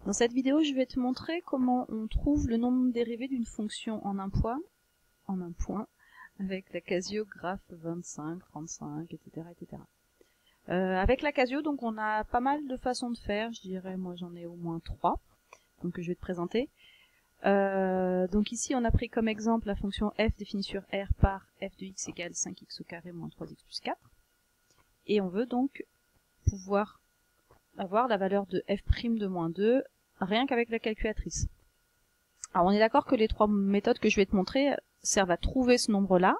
Dans cette vidéo, je vais te montrer comment on trouve le nombre dérivé d'une fonction en un point, avec la Casio graph 25, 35, etc., etc. Avec la Casio, donc on a pas mal de façons de faire, je dirais, moi j'en ai au moins 3, donc je vais te présenter. Donc ici on a pris comme exemple la fonction f définie sur R par f de x égale 5x au carré moins 3x plus 4. Et on veut donc pouvoir avoir la valeur de f' de moins 2 rien qu'avec la calculatrice. Alors on est d'accord que les 3 méthodes que je vais te montrer servent à trouver ce nombre-là,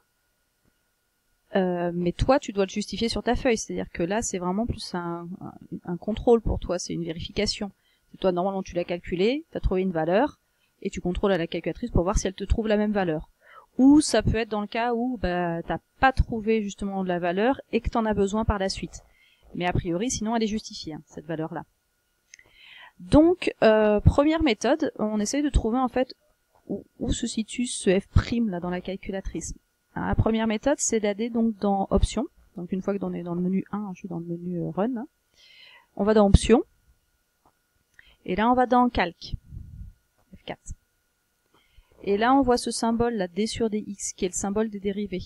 mais toi tu dois le justifier sur ta feuille, c'est-à-dire que là c'est vraiment plus un contrôle pour toi, c'est une vérification. Toi normalement tu l'as calculé, tu as trouvé une valeur, et tu contrôles à la calculatrice pour voir si elle te trouve la même valeur. Ou ça peut être dans le cas où t'as pas trouvé justement la valeur et que t'en as besoin par la suite. Mais a priori sinon elle est justifiée, cette valeur-là. Donc première méthode, on essaye de trouver en fait où se situe ce f' là dans la calculatrice. Alors, la première méthode c'est d'aller donc dans options. Donc une fois que on est dans le menu 1, je suis dans le menu run, hein, on va dans options. Et là on va dans calque. F4. Et là, on voit ce symbole, là, d sur dx, qui est le symbole des dérivés.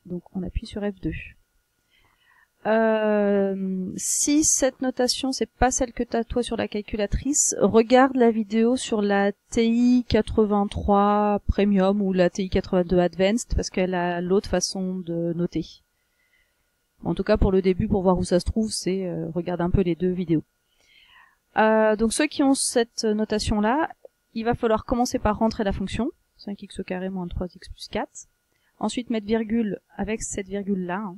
Donc, on appuie sur F2. Si cette notation, c'est pas celle que tu as toi sur la calculatrice, regarde la vidéo sur la TI 83 Premium ou la TI 82 Advanced, parce qu'elle a l'autre façon de noter. En tout cas, pour le début, pour voir où ça se trouve, c'est regarde un peu les deux vidéos. Donc, ceux qui ont cette notation-là, il va falloir commencer par rentrer la fonction, 5x au carré moins 3x plus 4. Ensuite mettre virgule avec cette virgule-là, hein,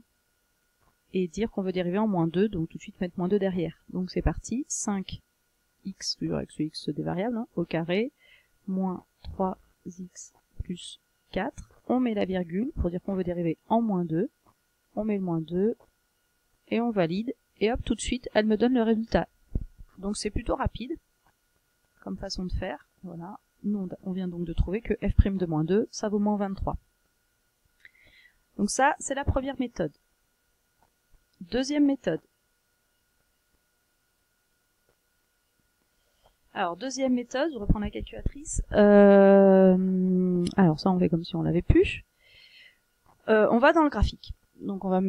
et dire qu'on veut dériver en moins 2, donc tout de suite mettre moins 2 derrière. Donc c'est parti, 5x, toujours avec ce x des variables, hein, au carré, moins 3x plus 4. On met la virgule pour dire qu'on veut dériver en moins 2. On met le moins 2, et on valide, et hop, tout de suite, elle me donne le résultat. Donc c'est plutôt rapide, comme façon de faire. Voilà, nous on vient donc de trouver que f' de moins 2, ça vaut moins 23. Donc ça, c'est la première méthode. Deuxième méthode. Alors, deuxième méthode, je reprends la calculatrice. Alors ça, on fait comme si on l'avait pu. On va dans le graphique. Donc on va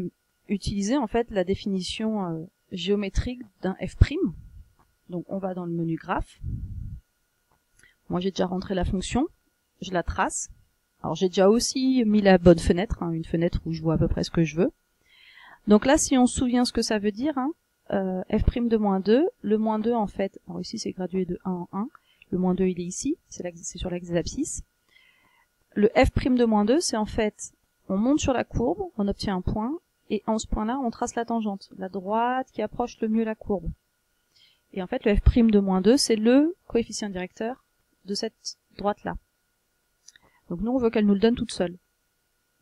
utiliser en fait la définition géométrique d'un f'. Donc on va dans le menu graphe. Moi, j'ai déjà rentré la fonction, je la trace. Alors, j'ai déjà aussi mis la bonne fenêtre, hein, une fenêtre où je vois à peu près ce que je veux. Donc là, si on se souvient ce que ça veut dire, hein, f' de moins 2, le moins 2, en fait, alors ici, c'est gradué de 1 en 1. Le moins 2, il est ici, c'est sur l'axe abscisse. Le f' de moins 2, c'est en fait, on monte sur la courbe, on obtient un point, et en ce point-là, on trace la tangente, la droite qui approche le mieux la courbe. Et en fait, le f' de moins 2, c'est le coefficient directeur de cette droite-là. Donc nous, on veut qu'elle nous le donne toute seule.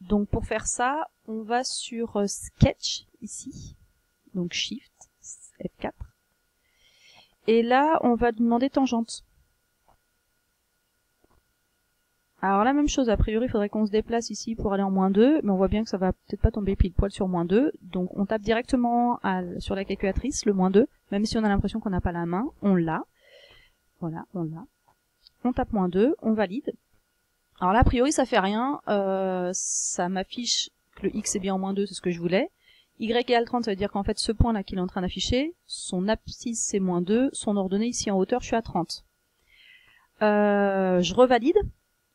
Donc pour faire ça, on va sur Sketch, ici, donc Shift, F4. Et là, on va demander tangente. Alors la même chose, a priori, il faudrait qu'on se déplace ici pour aller en moins 2, mais on voit bien que ça va peut-être pas tomber pile poil sur moins 2. Donc on tape directement sur la calculatrice, le moins 2, même si on a l'impression qu'on n'a pas la main, on l'a. Voilà, on l'a. On tape moins 2, on valide. Alors là, a priori, ça fait rien. Ça m'affiche que le x est bien en moins 2, c'est ce que je voulais. Y égale 30, ça veut dire qu'en fait, ce point-là qu'il est en train d'afficher, son abscisse c'est moins 2, son ordonnée ici en hauteur, je suis à 30. Je revalide.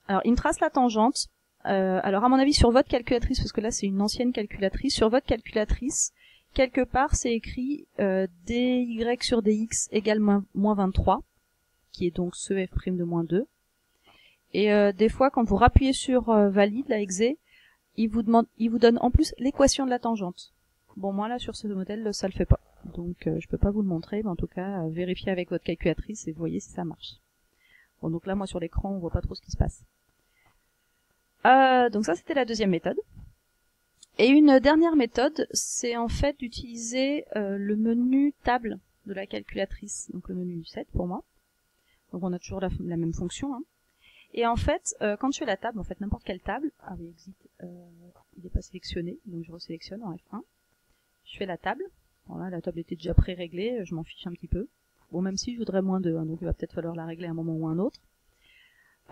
Alors, il me trace la tangente. Alors, à mon avis, sur votre calculatrice, parce que là, c'est une ancienne calculatrice, sur votre calculatrice, quelque part, c'est écrit dy sur dx égale moins 23, qui est donc ce f' de moins 2. Et des fois, quand vous rappuyez sur valide, la exe, il vous donne en plus l'équation de la tangente. Bon, moi là, sur ce modèle, ça le fait pas. Donc, je peux pas vous le montrer, mais en tout cas, vérifiez avec votre calculatrice et voyez si ça marche. Bon, donc là, moi, sur l'écran, on voit pas trop ce qui se passe. Donc ça, c'était la deuxième méthode. Et une dernière méthode, c'est en fait d'utiliser le menu table de la calculatrice. Donc le menu 7 pour moi. Donc on a toujours la même fonction, hein. Et en fait, quand je fais la table, en fait n'importe quelle table, ah oui, exit, il n'est pas sélectionné, donc je resélectionne en F1. Je fais la table. Voilà, la table était déjà pré-réglée, je m'en fiche un petit peu. Bon, même si je voudrais moins 2, hein, donc il va peut-être falloir la régler à un moment ou un autre.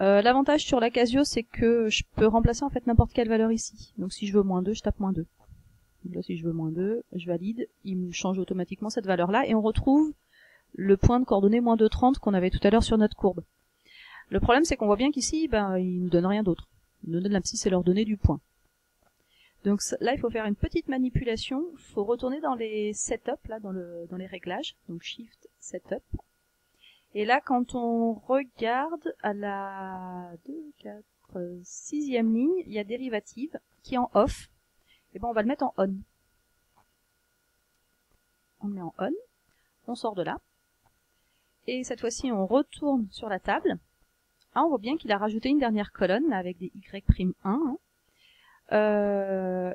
L'avantage sur la Casio, c'est que je peux remplacer en fait n'importe quelle valeur ici. Donc si je veux moins 2, je tape moins 2. Donc là, si je veux moins 2, je valide, il me change automatiquement cette valeur-là, et on retrouve le point de coordonnées moins 2,30 qu'on avait tout à l'heure sur notre courbe. Le problème, c'est qu'on voit bien qu'ici, il nous donne rien d'autre. Il nous donne l'abscisse et l'ordonnée du point. Donc là, il faut faire une petite manipulation. Il faut retourner dans les setup, là, dans les réglages. Donc Shift Setup. Et là, quand on regarde à la 2, 4, 6e ligne, il y a dérivative qui est en off. Et on va le mettre en on. On le met en on. On sort de là. Et cette fois-ci, on retourne sur la table. Ah, on voit bien qu'il a rajouté une dernière colonne là, avec des y'1. Hein.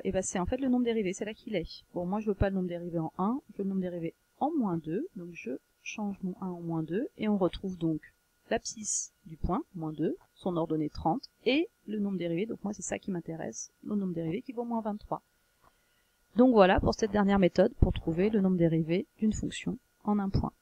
Et c'est en fait le nombre dérivé, c'est là qu'il est. Bon, moi je veux pas le nombre dérivé en 1, je veux le nombre dérivé en moins 2, donc je change mon 1 en moins 2, et on retrouve donc l'abscisse du point, moins 2, son ordonnée 30, et le nombre dérivé, donc moi c'est ça qui m'intéresse, le nombre dérivé qui vaut moins 23. Donc voilà pour cette dernière méthode, pour trouver le nombre dérivé d'une fonction en un point.